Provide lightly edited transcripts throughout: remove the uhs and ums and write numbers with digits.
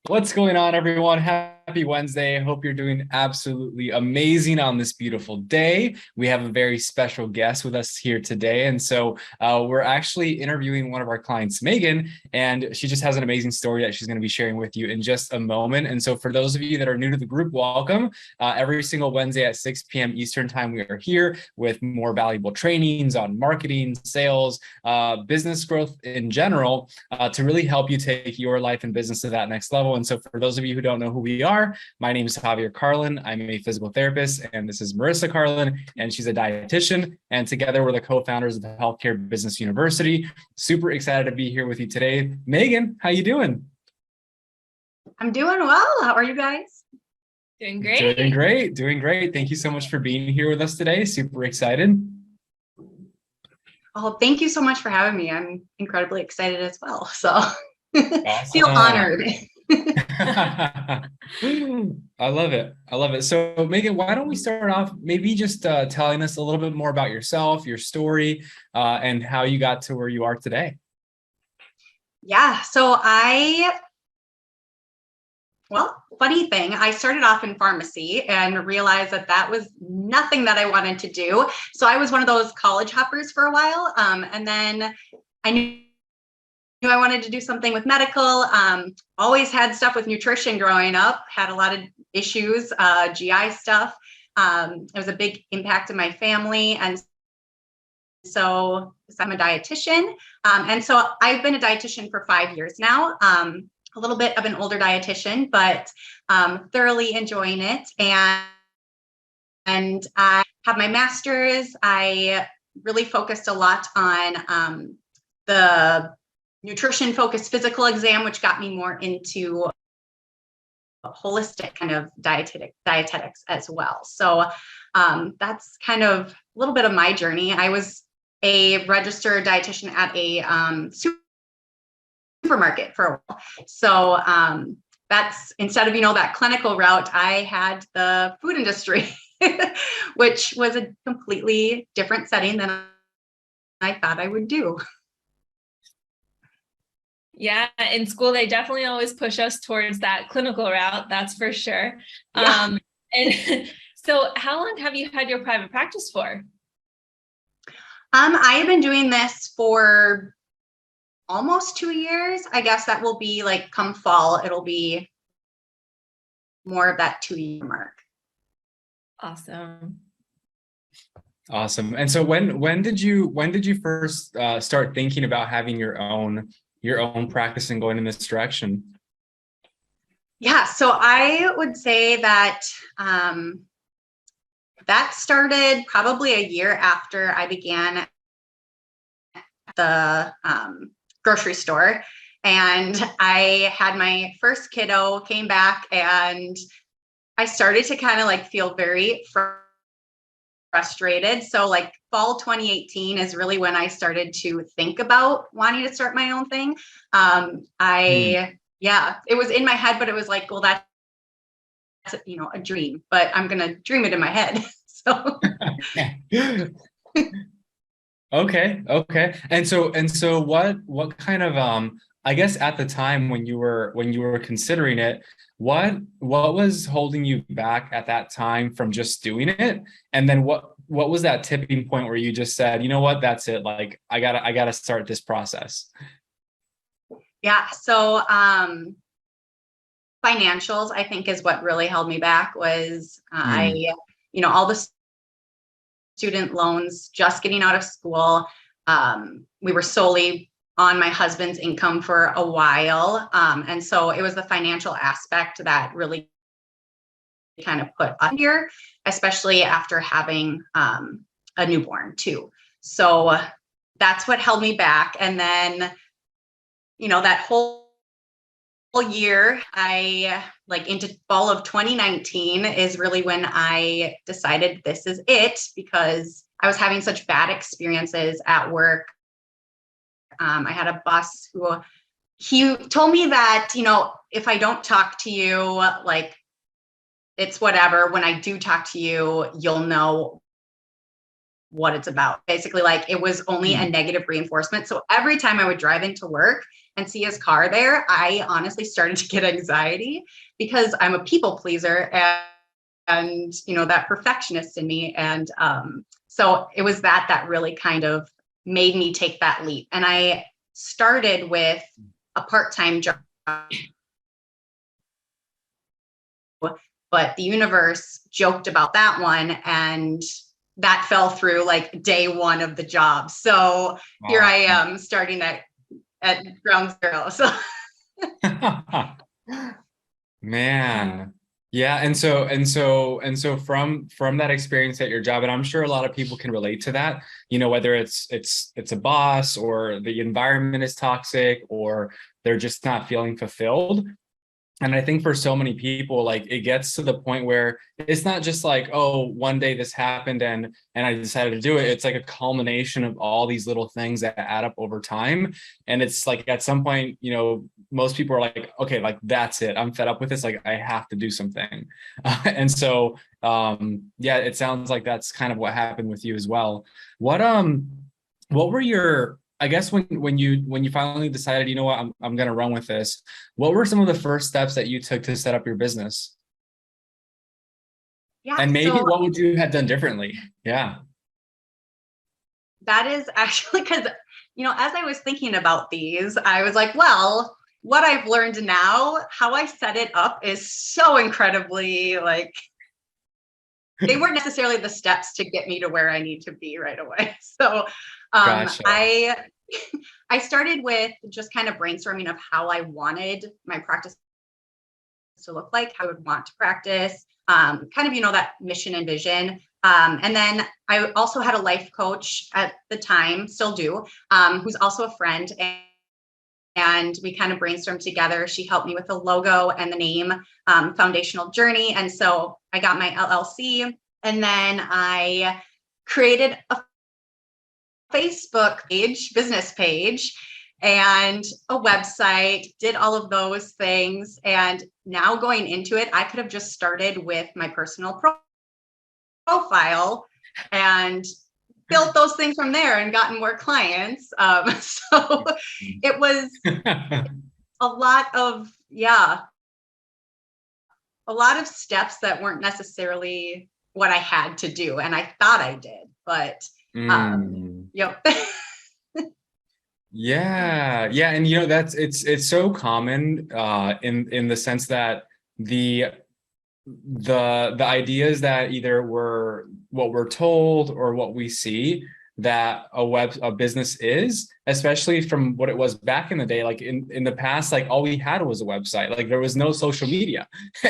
What's going on, everyone? Happy Wednesday. I hope you're doing absolutely amazing on this beautiful day. We have a very special guest with us here today. And so we're actually interviewing one of our clients, Megan, and she just has an amazing story that she's going to be sharing with you in just a moment. And so for those of you that are new to the group, welcome. Every single Wednesday at 6 p.m. Eastern time, we are here with more valuable trainings on marketing, sales, business growth in general, to really help you take your life and business to that next level. And so for those of you who don't know who we are, my name is Javier Carlin. I'm a physical therapist, and this is Marissa Carlin, and she's a dietitian. And together we're the co-founders of the Healthcare Business University. Super excited to be here with you today. Megan, how you doing? I'm doing well. How are you guys? Doing great. Doing great. Thank you so much for being here with us today. Super excited. Oh, thank you so much for having me. I'm incredibly excited as well. So Awesome. feel honored. I love it. I love it. So Megan, why don't we start off maybe just telling us a little bit more about yourself, your story, and how you got to where you are today. Yeah. So funny thing, I started off in pharmacy and realized that that was nothing that I wanted to do. So I was one of those college hoppers for a while. And then I knew I wanted to do something with medical. Always had stuff with nutrition growing up, had a lot of issues, GI stuff. It was a big impact on my family. And so I'm a dietitian. And so I've been a dietitian for 5 years now. A little bit of an older dietitian, but thoroughly enjoying it. And I have my master's. I really focused a lot on the nutrition-focused physical exam, which got me more into holistic kind of dietetics as well. So that's kind of a little bit of my journey. I was a registered dietitian at a supermarket for a while. So that's, instead of, that clinical route, I had the food industry, which was a completely different setting than I thought I would do. Yeah, in school, they definitely always push us towards that clinical route. That's for sure. Yeah. And so how long have you had your private practice for? I have been doing this for almost 2 years. I guess that will be like come fall, it'll be more of that 2-year mark. Awesome. And so when did you first start thinking about having your own practice and going in this direction? Yeah, so I would say that that started probably a year after I began the grocery store, and I had my first kiddo, came back, and I started to kind of like feel very frustrated. So like fall 2018 is really when I started to think about wanting to start my own thing. Yeah, it was in my head, but it was like, well, that's a dream, but I'm gonna dream it in my head. So Okay. And so what kind of I guess at the time when you were considering it, what was holding you back at that time from just doing it? And then what was that tipping point where you just said, you know what, that's it, like I gotta start this process? yeah, so financials, I think, is what really held me back. Was all the student loans, just getting out of school. We were solely on my husband's income for a while. And so it was the financial aspect that really kind of put up here, especially after having a newborn too. So that's what held me back. And then, that whole year, I into fall of 2019 is really when I decided this is it, because I was having such bad experiences at work. I had a boss who he told me that, if I don't talk to you, like it's whatever. When I do talk to you, you'll know what it's about. Basically, like it was only a negative reinforcement. So every time I would drive into work, and see his car there, I honestly started to get anxiety because I'm a people pleaser and that perfectionist in me. And so it was that really kind of made me take that leap. And I started with a part-time job, but the universe joked about that one, and that fell through like day one of the job. So here I am starting at ground zero. So Man. Yeah. And so from that experience at your job, and I'm sure a lot of people can relate to that, whether it's a boss or the environment is toxic or they're just not feeling fulfilled. And I think for so many people, like it gets to the point where it's not just like, oh, one day this happened and I decided to do it. It's like a culmination of all these little things that add up over time. And it's like at some point, most people are like, okay, like that's it. I'm fed up with this. Like I have to do something. And so, yeah, it sounds like that's kind of what happened with you as well. What were your, I guess when you finally decided, you know what, I'm going to run with this, what were some of the first steps that you took to set up your business? yeah, And maybe so what would you have done differently? Yeah. that is actually because, as I was thinking about these, I was like, well, what I've learned now, how I set it up is so incredibly like, they weren't necessarily the steps to get me to where I need to be right away. So Gotcha. I started with just kind of brainstorming of how I wanted my practice to look like, how I would want to practice, kind of, that mission and vision. And then I also had a life coach at the time, still do, who's also a friend. And we kind of brainstormed together. She helped me with the logo and the name, Foundational Journey. And so I got my LLC, and then I created a Facebook page, business page, and a website, did all of those things. And now going into it, I could have just started with my personal profile and built those things from there and gotten more clients. So it was a lot of steps that weren't necessarily what I had to do. And I thought I did, but yep. Yeah. And it's so common in the sense that the ideas that either were what we're told or what we see that a business is, especially from what it was back in the day, like in the past, like all we had was a website, like there was no social media.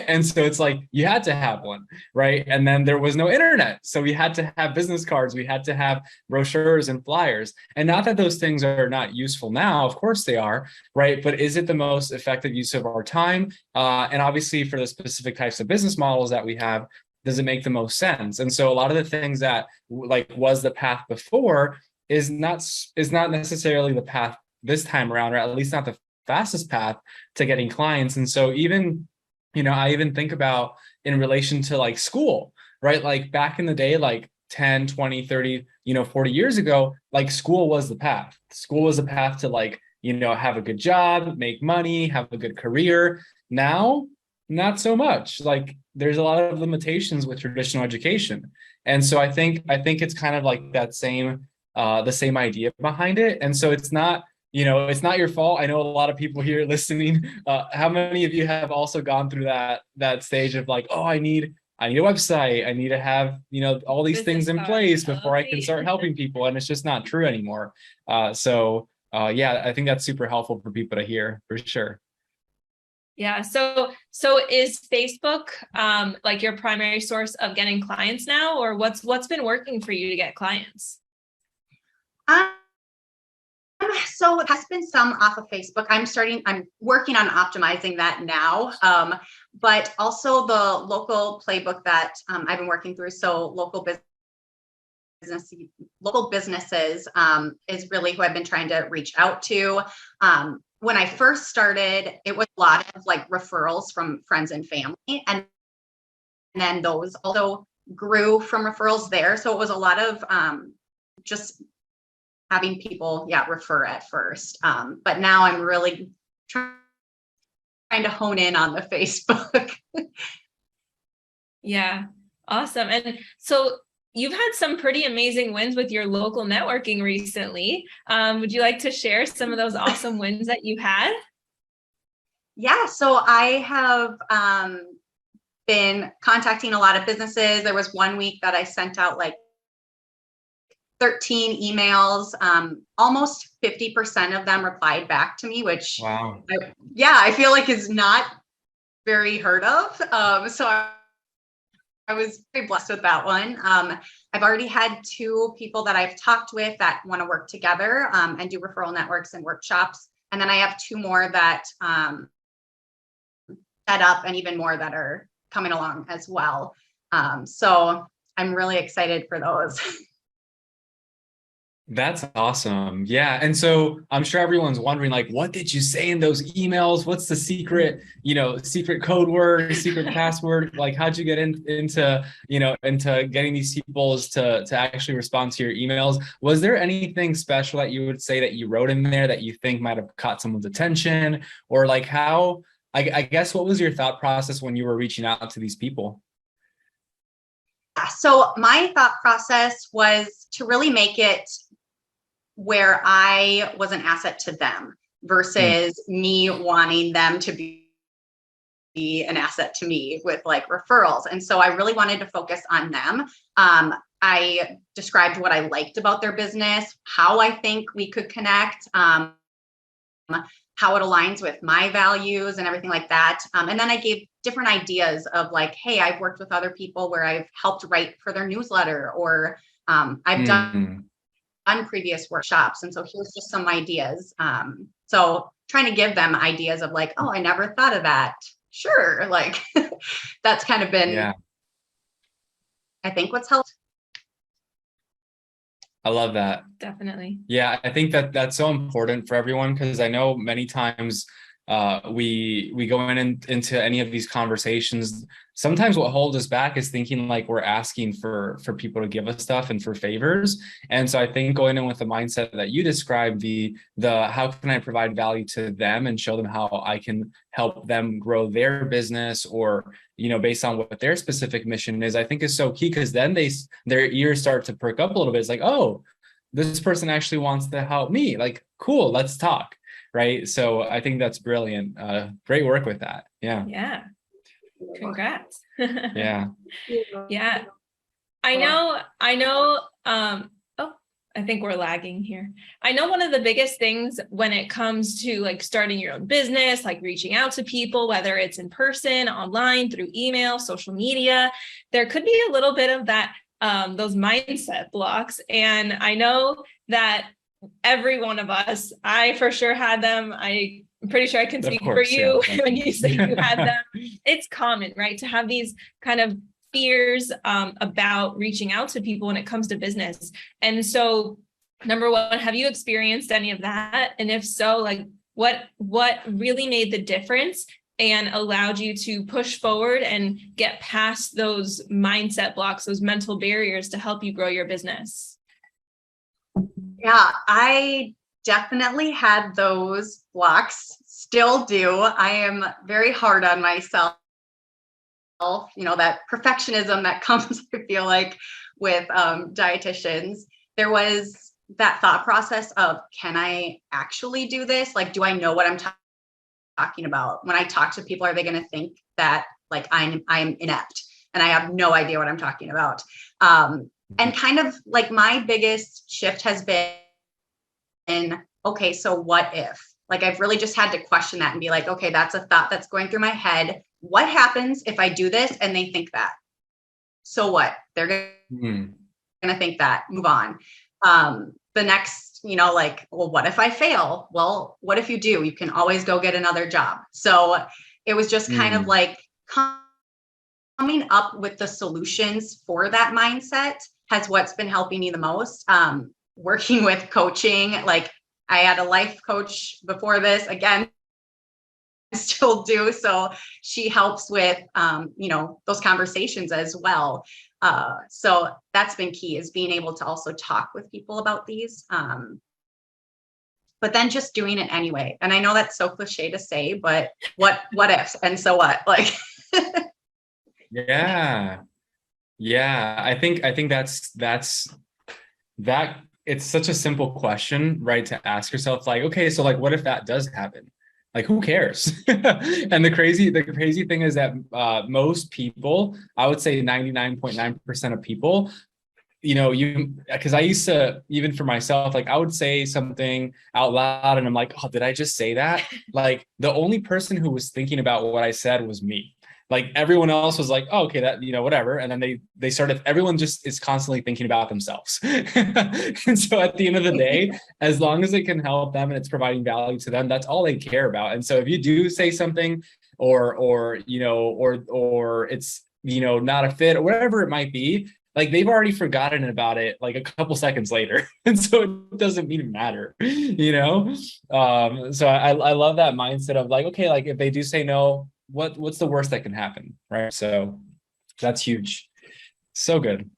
And so it's like you had to have one, right? And then there was no internet, so we had to have business cards, we had to have brochures and flyers. And not that those things are not useful now, of course they are, right? But is it the most effective use of our time? And obviously for the specific types of business models that we have, does it make the most sense? And so a lot of the things that like was the path before is not necessarily the path this time around, or at least not the fastest path to getting clients. And so even, I even think about in relation to like school, right? Like back in the day, like 10, 20, 30, 40 years ago, like school was the path. School was the path to like, have a good job, make money, have a good career. Now, not so much. Like there's a lot of limitations with traditional education. And so I think it's kind of like that same, the same idea behind it. And so it's not, it's not your fault. I know a lot of people here listening. How many of you have also gone through that stage of like, oh, I need a website. I need to have, all these things in place before I can start helping people. And it's just not true anymore. Yeah, I think that's super helpful for people to hear for sure. Yeah. So is Facebook like your primary source of getting clients now, or what's been working for you to get clients? So it has been some off of Facebook. I'm working on optimizing that now. But also the local playbook that I've been working through. So local businesses is really who I've been trying to reach out to. When I first started, it was a lot of like referrals from friends and family. And then those also grew from referrals there. So it was a lot of just having people, refer at first. But now I'm really trying to hone in on the Facebook. Yeah, awesome. And so you've had some pretty amazing wins with your local networking recently. Would you like to share some of those awesome wins that you had? Yeah, so I have been contacting a lot of businesses. There was one week that I sent out like 13 emails. Almost 50% of them replied back to me, which Wow. I feel like is not very heard of. So I was very blessed with that one. I've already had 2 people that I've talked with that want to work together and do referral networks and workshops. And then I have 2 more that set up, and even more that are coming along as well. So I'm really excited for those. That's awesome. Yeah. And so I'm sure everyone's wondering, like, what did you say in those emails? What's the secret, secret code word, secret password? Like, how'd you get into getting these people to actually respond to your emails? Was there anything special that you would say that you wrote in there that you think might have caught someone's attention? Or like I guess, what was your thought process when you were reaching out to these people? So my thought process was to really make it where I was an asset to them versus me wanting them to be an asset to me with like referrals. And so I really wanted to focus on them. I described what I liked about their business, how I think we could connect, how it aligns with my values and everything like that. And then I gave different ideas of like, hey, I've worked with other people where I've helped write for their newsletter, or I've done previous workshops. And so here's just some ideas. So trying to give them ideas of like, oh, I never thought of that. Sure. Like that's kind of been, I think, what's helped. I love that. Definitely. Yeah, I think that's so important for everyone, because I know many times we go into any of these conversations. Sometimes what holds us back is thinking like we're asking for people to give us stuff and for favors. And so I think going in with the mindset that you described, the how can I provide value to them and show them how I can help them grow their business, or based on what their specific mission is, I think is so key, because then their ears start to perk up a little bit. It's like, oh, this person actually wants to help me. Like, cool, let's talk. Right. So I think that's brilliant. Great work with that. Yeah. Yeah. Congrats. Yeah. Yeah. I know. I think we're lagging here. I know one of the biggest things when it comes to like starting your own business, like reaching out to people, whether it's in person, online, through email, social media, there could be a little bit of that, those mindset blocks. And I know that every one of us, I for sure had them. I'm pretty sure I can speak for you when you say you had them. It's common, right, to have these kind of fears about reaching out to people when it comes to business. And so, number one, have you experienced any of that? And if so, like what really made the difference and allowed you to push forward and get past those mindset blocks, those mental barriers to help you grow your business? Yeah, I definitely had those blocks, still do. I am very hard on myself. That perfectionism that comes, I feel like, with dietitians. There was that thought process of, can I actually do this? Like, do I know what I'm talking about? When I talk to people, are they going to think that like I'm inept and I have no idea what I'm talking about? And kind of like my biggest shift has been, okay, so what if? Like, I've really just had to question that and be like, okay, that's a thought that's going through my head. What happens if I do this and they think that? So what? They're going to think that. Move on. The next, like, well, what if I fail? Well, what if you do? You can always go get another job. So it was just kind of like coming up with the solutions for that mindset has what's been helping me the most. Working with coaching, like I had a life coach before this, again, still do. So she helps with, those conversations as well. So that's been key, is being able to also talk with people about these. But then just doing it anyway. And I know that's so cliche to say, but what if, and so what? Like, Yeah. Yeah. I think that's that it's such a simple question, right? To ask yourself, like, okay, so like, what if that does happen? Like, who cares? And the crazy thing is that most people, I would say 99.9% of people, because I used to, even for myself, like I would say something out loud and I'm like, oh, did I just say that? Like the only person who was thinking about what I said was me. Like everyone else was like, oh, okay, that, whatever. And then they started, everyone just is constantly thinking about themselves. And so at the end of the day, as long as it can help them and it's providing value to them, that's all they care about. And so if you do say something or it's, not a fit or whatever it might be, like they've already forgotten about it like a couple seconds later. And so it doesn't even matter, So I love that mindset of like, okay, like if they do say no, what's the worst that can happen, right? So that's huge. So good.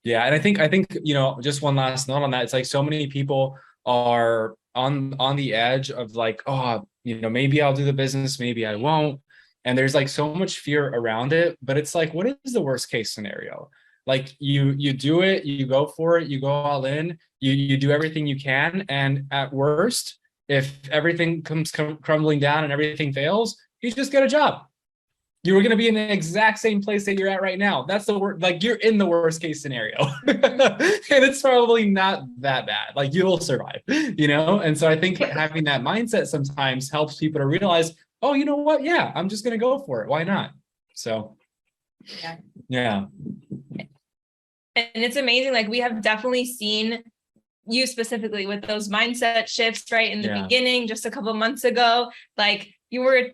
Yeah. And I think just one last note on that, it's like so many people are on the edge of like, oh, maybe I'll do the business, maybe I won't. And there's like so much fear around it, but it's like, what is the worst case scenario? Like you do it, you go for it, you go all in, you do everything you can, and at worst, if everything comes crumbling down and everything fails, you just get a job. You were going to be in the exact same place that you're at right now. That's the worst, like you're in the worst case scenario. And it's probably not that bad. Like you'll survive, And so I think having that mindset sometimes helps people to realize, oh, you know what? Yeah, I'm just going to go for it. Why not? So, yeah. And it's amazing. Like we have definitely seen you specifically with those mindset shifts, right? In the beginning, just a couple of months ago, like you were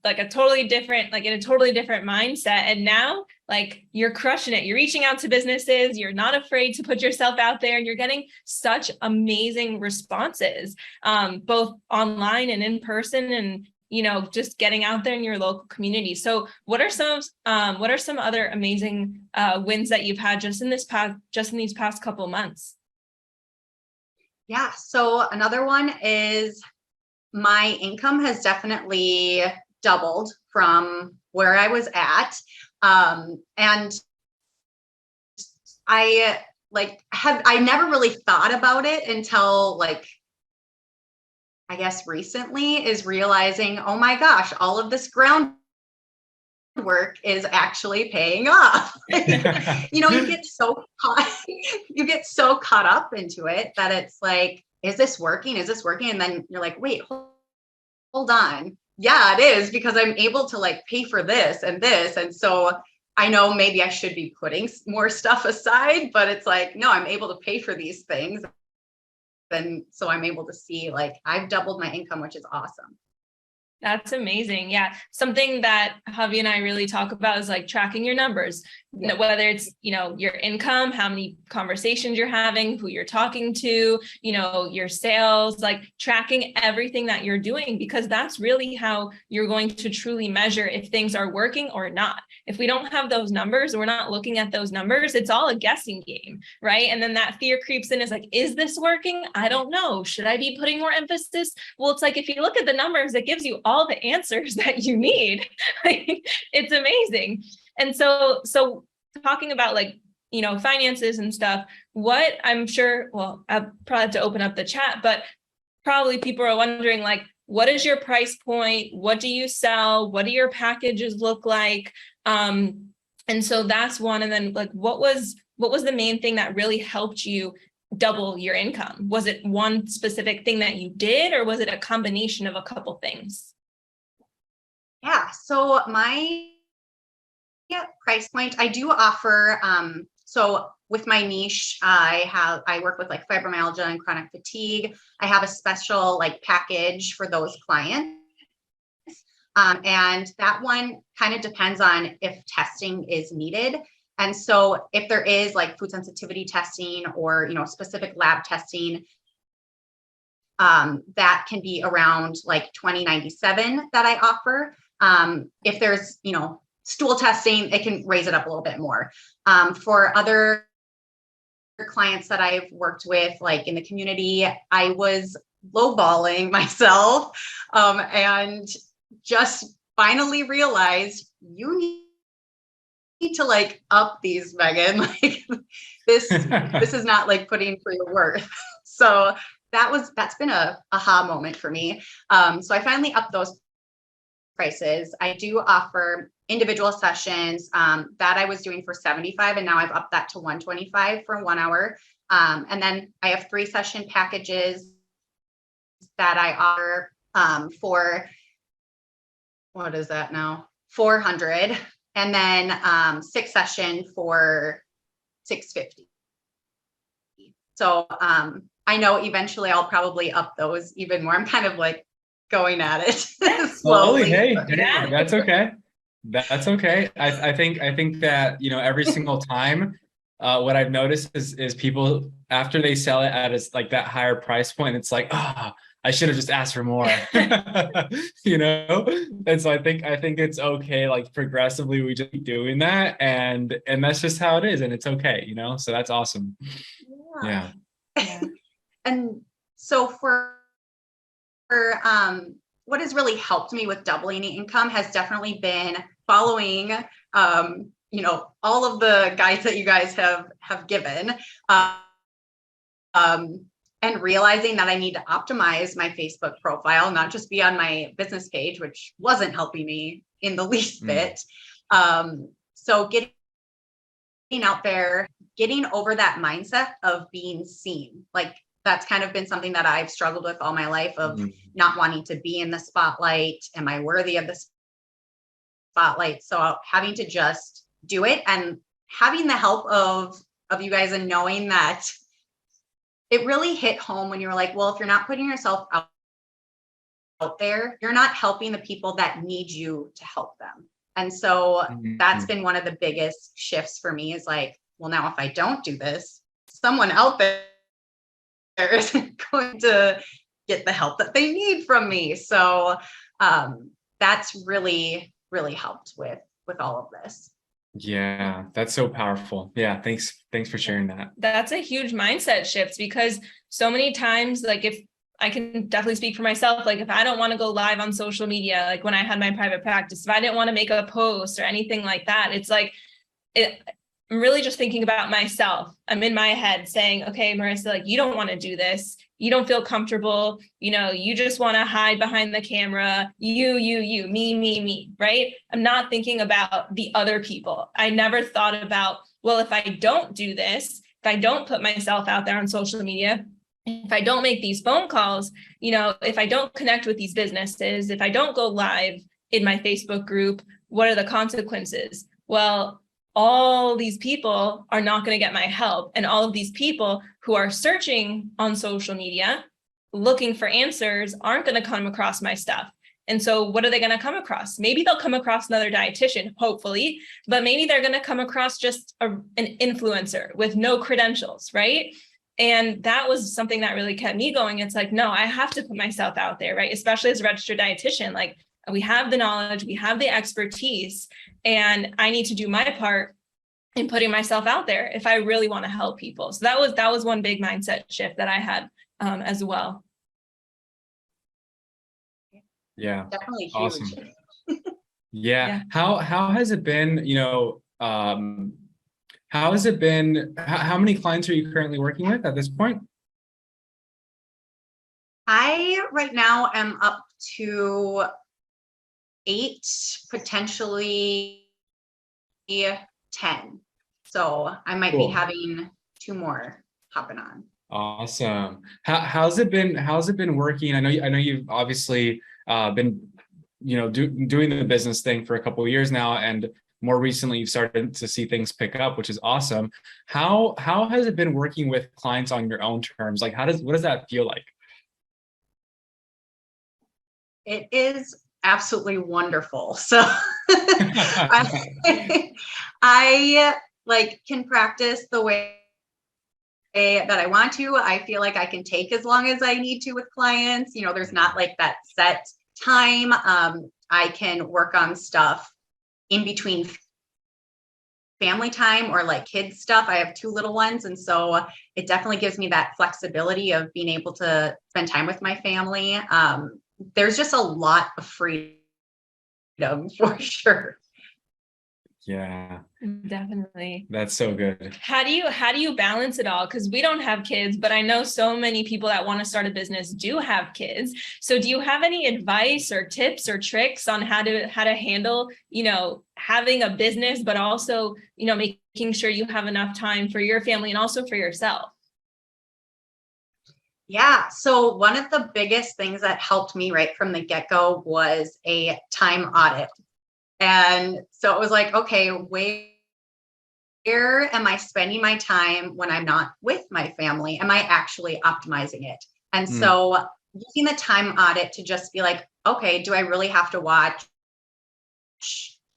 like in a totally different mindset. And now like you're crushing it. You're reaching out to businesses. You're not afraid to put yourself out there, and you're getting such amazing responses, both online and in person, and just getting out there in your local community. So what are some other amazing wins that you've had just in these past couple months? Yeah. So another one is my income has definitely doubled from where I was at. And I never really thought about it until like, I guess recently, is realizing, oh my gosh, all of this groundwork is actually paying off. You get so caught up into it that it's like, is this working? Is this working? And then you're like, wait, hold on. Yeah, it is, because I'm able to like pay for this and this. And so I know maybe I should be putting more stuff aside, but it's like, no, I'm able to pay for these things. And so I'm able to see like I've doubled my income, which is awesome. That's amazing. Yeah. Something that Javi and I really talk about is like tracking your numbers, whether it's, your income, how many conversations you're having, who you're talking to, your sales, like tracking everything that you're doing, because that's really how you're going to truly measure if things are working or not. If we don't have those numbers, we're not looking at those numbers, it's all a guessing game, right? And then that fear creeps in, is like, is this working? I don't know. Should I be putting more emphasis? Well, it's like, if you look at the numbers, it gives you all the answers that you need. It's amazing. And so talking about like, finances and stuff, what I'm sure, well, I'll probably have to open up the chat, but probably people are wondering like, what is your price point? What do you sell? What do your packages look like? And so that's one. And then like, what was the main thing that really helped you double your income? Was it one specific thing that you did, or was it a combination of a couple things? Yeah. So my price point, I do offer, so with my niche, I work with like fibromyalgia and chronic fatigue. I have a special like package for those clients. And that one kind of depends on if testing is needed. And so if there is like food sensitivity testing or, specific lab testing, that can be around like $20.97 that I offer. If there's, stool testing, it can raise it up a little bit more. For other clients that I've worked with, like in the community, I was lowballing myself, and just finally realized you need to like up these, Megan. Like this is not like putting for your worth. So that's been a aha moment for me. So I finally upped those prices. I do offer individual sessions that I was doing for $75, and now I've upped that to $125 for 1 hour. And then I have 3 session packages that I offer for, what is that now? $400, and then 6 session for $650. So I know eventually I'll probably up those even more. I'm kind of like going at it slowly. Hey, that's okay. That's okay. I think that, you know, every single time, what I've noticed is people, after they sell it at like that higher price point, it's like, I should have just asked for more. You know? And so I think it's okay, like progressively we just keep doing that, and that's just how it is, and it's okay, you know? So that's awesome. Yeah. And so for what has really helped me with doubling the income has definitely been following you know, all of the guides that you guys have given, and realizing that I need to optimize my Facebook profile, not just be on my business page, which wasn't helping me in the least bit. So getting out there, getting over that mindset of being seen, like that's kind of been something that I've struggled with all my life, of not wanting to be in the spotlight. Am I worthy of the spotlight? So having to just do it, and having the help of you guys, and knowing that it really hit home when you were like, well, if you're not putting yourself out there, you're not helping the people that need you to help them. And so that's been one of the biggest shifts for me, is like, well, now if I don't do this, someone out there isn't going to get the help that they need from me. So that's really, really helped with all of this. Yeah, that's so powerful. Yeah, thanks for sharing that. That's a huge mindset shift, because so many times, like, if I can definitely speak for myself, like if I don't want to go live on social media, like when I had my private practice, if I didn't want to make a post or anything like that, it's like I'm really just thinking about myself. I'm in my head saying, okay, Marissa, like, you don't want to do this. You don't feel comfortable. You know, you just want to hide behind the camera. You, me, right? I'm not thinking about the other people. I never thought about, well, if I don't do this, if I don't put myself out there on social media, if I don't make these phone calls, you know, if I don't connect with these businesses, if I don't go live in my Facebook group, what are the consequences? Well, all these people are not going to get my help. And all of these people who are searching on social media, looking for answers, aren't going to come across my stuff. And so what are they going to come across? Maybe they'll come across another dietitian, hopefully, but maybe they're going to come across just an influencer with no credentials, right? And that was something that really kept me going. It's like, no, I have to put myself out there, right? Especially as a registered dietitian, like, we have the knowledge, we have the expertise, and I need to do my part in putting myself out there if I really want to help people. So that was one big mindset shift that I had as well. Yeah, definitely huge. Awesome. Yeah. How has it been? You know, how has it been? How many clients are you currently working with at this point? I right now am up to 8, potentially 10. So I might be having 2 more hopping on. Awesome. How's it been working? I know you've obviously been, you know, doing the business thing for a couple of years now, and more recently you've started to see things pick up, which is awesome. How has it been working with clients on your own terms? Like, what does that feel like? It is absolutely wonderful. So I like can practice the way that I want to. I feel like I can take as long as I need to with clients. You know, there's not like that set time. I can work on stuff in between family time or like kids stuff. I have 2 little ones. And so it definitely gives me that flexibility of being able to spend time with my family. There's just a lot of freedom for sure. Yeah, Definitely. that's so good. How do you balance it all? Because we don't have kids, but I know so many people that want to start a business do have kids. So do you have any advice or tips or tricks on how to handle, having a business, but also, making sure you have enough time for your family and also for yourself? Yeah. So one of the biggest things that helped me right from the get-go was a time audit. And so it was like, okay, where am I spending my time when I'm not with my family? Am I actually optimizing it? And so using the time audit to just be like, okay, do I really have to watch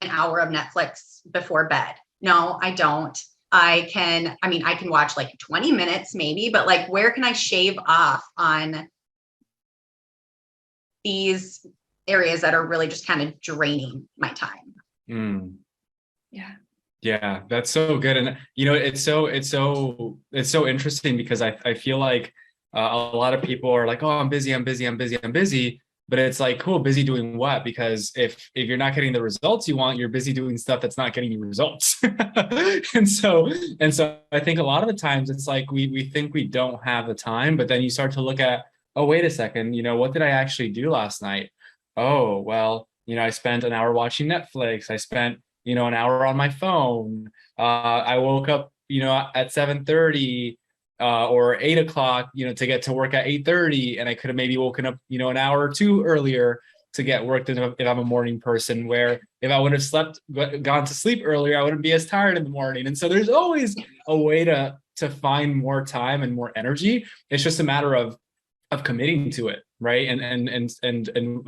an hour of Netflix before bed? No, I don't. I can watch like 20 minutes maybe, but like, where can I shave off on these areas that are really just kind of draining my time? Yeah, that's so good. And it's so interesting because I feel like a lot of people are like, oh, I'm busy, but it's like, cool, busy doing what? Because if you're not getting the results you want, you're busy doing stuff that's not getting you results. and so I think a lot of the times it's like we think we don't have the time, but then you start to look at, oh, wait a second, what did I actually do last night? Oh, well, I spent an hour watching Netflix. I spent an hour on my phone. I woke up at 7:30 or 8 o'clock to get to work at 8:30, and I could have maybe woken up an hour or two earlier to get work done if I'm a morning person, where if I would have gone to sleep earlier, I wouldn't be as tired in the morning. And so there's always a way to find more time and more energy. It's just a matter of committing to it, right? And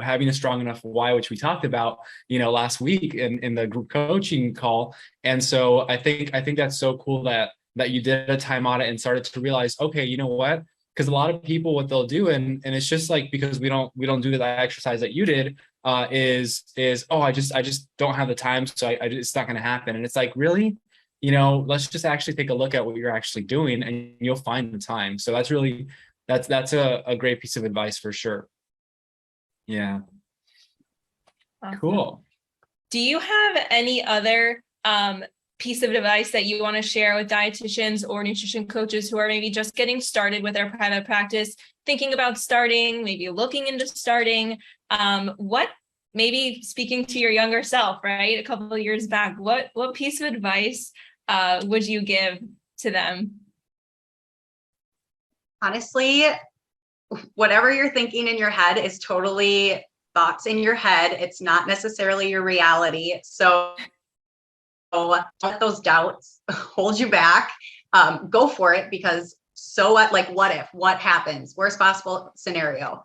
having a strong enough why, which we talked about last week in the group coaching call. And so I think that's so cool that you did a time audit and started to realize, okay, you know what? Because a lot of people, what they'll do, and it's just like, because we don't do that exercise that you did, is oh, I just don't have the time, so it's not going to happen. And it's like, really, let's just actually take a look at what you're actually doing, and you'll find the time. So that's really that's a great piece of advice for sure. Yeah. awesome. Cool. Do you have any other piece of advice that you want to share with dietitians or nutrition coaches who are maybe just getting started with their private practice, thinking about starting, maybe looking into starting? What, maybe speaking to your younger self, right, a couple of years back, what piece of advice would you give to them? Honestly, whatever you're thinking in your head is totally thoughts in your head. It's not necessarily your reality. So don't let those doubts hold you back. Go for it, because so what? Like, what if? What happens? Worst possible scenario.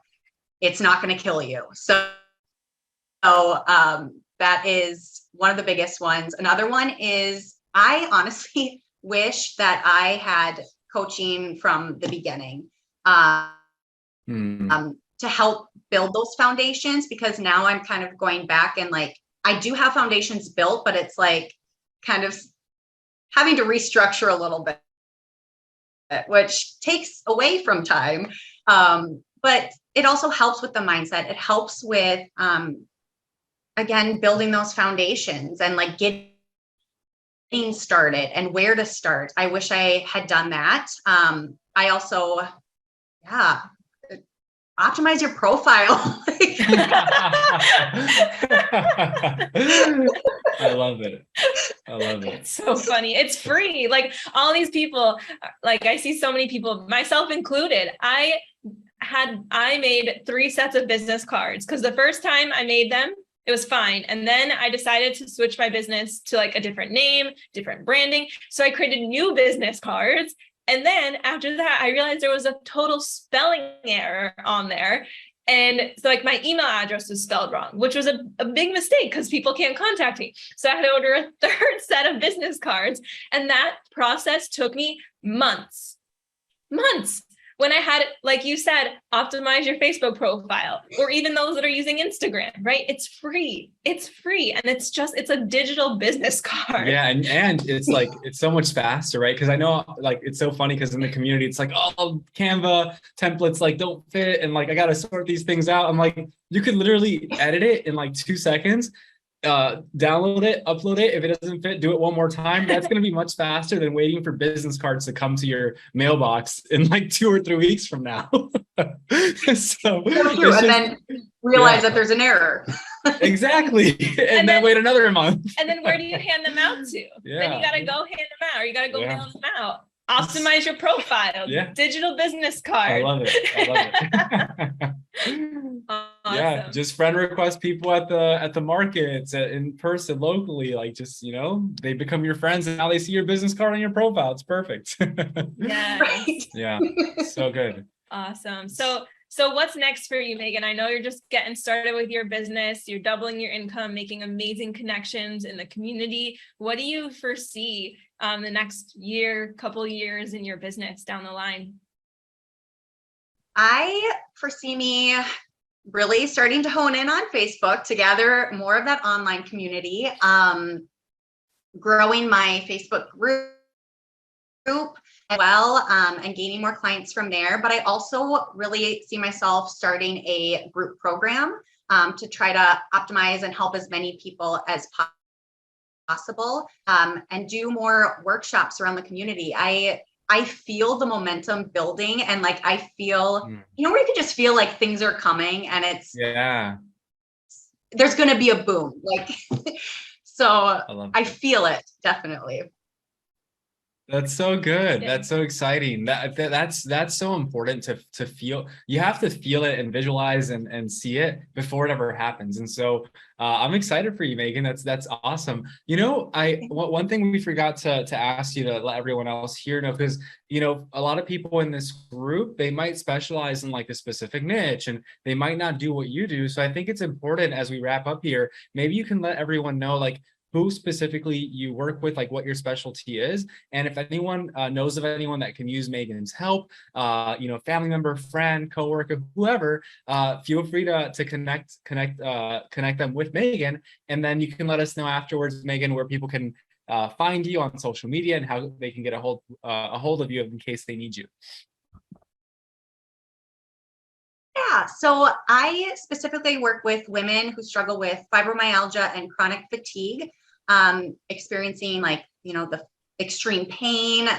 It's not going to kill you. So that is one of the biggest ones. Another one is, I honestly wish that I had coaching from the beginning to help build those foundations, because now I'm kind of going back and like, I do have foundations built, but it's like kind of having to restructure a little bit, which takes away from time. But it also helps with the mindset. It helps with, again, building those foundations and like getting started and where to start. I wish I had done that. I also, optimize your profile. I love it. It's so funny. It's free. Like, all these people, like, I see so many people, myself included. I made 3 sets of business cards, because the first time I made them, it was fine. And then I decided to switch my business to like a different name, different branding. So I created new business cards. And then after that, I realized there was a total spelling error on there. And so like my email address was spelled wrong, which was a big mistake, because people can't contact me. So I had to order a 3rd set of business cards. And that process took me months. when I had, like you said, optimize your Facebook profile, or even those that are using Instagram, right? It's free. It's free. And it's a digital business card. Yeah. And it's like, it's so much faster, right? Because I know like, it's so funny because in the community, it's like, oh, Canva templates like don't fit. And like, I got to sort these things out. I'm like, you could literally edit it in like 2 seconds. Download it, upload it. If it doesn't fit, do it one more time. That's going to be much faster than waiting for business cards to come to your mailbox in like 2 or 3 weeks from now. So true. And then realize that there's an error. Exactly. And then wait another month. And then where do you hand them out to? Yeah. Then you got to go hand them out, or you got to go mail them out. Optimize your profile. Yeah. Digital business card. I love it. Awesome. Yeah, just friend request people at the markets, in person, locally, like just, they become your friends and now they see your business card on your profile. It's perfect. Yeah. Right. Yeah, so good. Awesome. So what's next for you, Meghan? I know you're just getting started with your business. You're doubling your income, making amazing connections in the community. What do you foresee the next year, couple years in your business down the line? I foresee me really starting to hone in on Facebook to gather more of that online community, growing my Facebook group as well, and gaining more clients from there. But I also really see myself starting a group program to try to optimize and help as many people as possible, and do more workshops around the community. I feel the momentum building, and like I feel, where you can just feel like things are coming, and there's going to be a boom. Like, so I feel it definitely. That's so good. Yeah. That's so exciting. That's so important to feel. You have to feel it and visualize and see it before it ever happens. And so I'm excited for you, Meghan. That's awesome. One thing we forgot to ask you to let everyone else here know, because a lot of people in this group, they might specialize in like a specific niche and they might not do what you do. So I think it's important as we wrap up here, maybe you can let everyone know like who specifically you work with, like what your specialty is. And if anyone knows of anyone that can use Meghan's help, family member, friend, coworker, whoever, feel free to connect them with Meghan. And then you can let us know afterwards, Meghan, where people can find you on social media and how they can get a hold of you in case they need you. Yeah, so I specifically work with women who struggle with fibromyalgia and chronic fatigue, experiencing the extreme pain,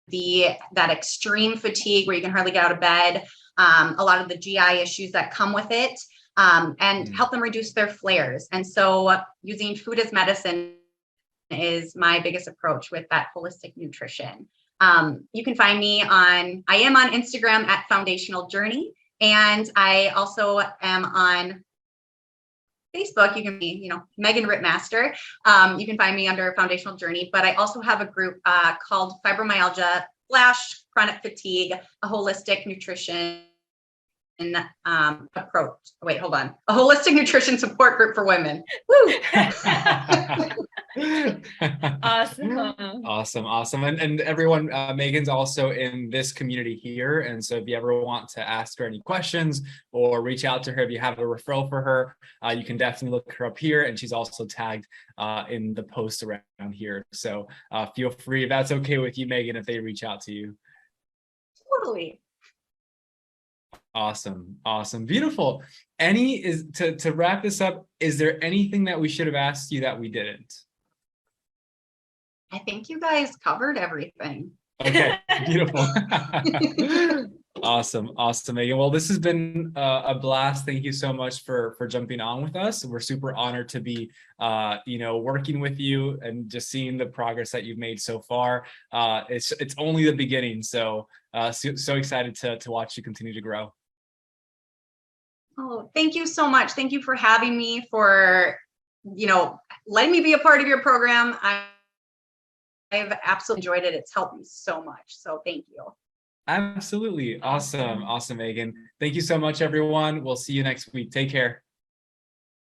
that extreme fatigue where you can hardly get out of bed, a lot of the GI issues that come with it, and help them reduce their flares. And so using food as medicine is my biggest approach with that holistic nutrition. You can find me I am on Instagram at Foundational Journey, and I also am on Facebook. You can be, Meghan Rittmaster. You can find me under Foundational Journey, but I also have a group called Fibromyalgia / Chronic Fatigue, a holistic nutrition approach. Wait, hold on. A holistic nutrition support group for women. Woo! Awesome. And everyone, Meghan's also in this community here. And so if you ever want to ask her any questions or reach out to her, if you have a referral for her, you can definitely look her up here. And she's also tagged in the post around here. So feel free, if that's okay with you, Meghan, if they reach out to you. Totally. Awesome. Beautiful. To wrap this up, is there anything that we should have asked you that we didn't? I think you guys covered everything. Okay, beautiful. Awesome, Meghan. Well, this has been a blast. Thank you so much for jumping on with us. We're super honored to be, working with you and just seeing the progress that you've made so far. It's only the beginning. So excited to watch you continue to grow. Oh, thank you so much. Thank you for having me, for, letting me be a part of your program. I've absolutely enjoyed it. It's helped me so much. So thank you. Absolutely. Awesome, Meghan. Thank you so much, everyone. We'll see you next week. Take care.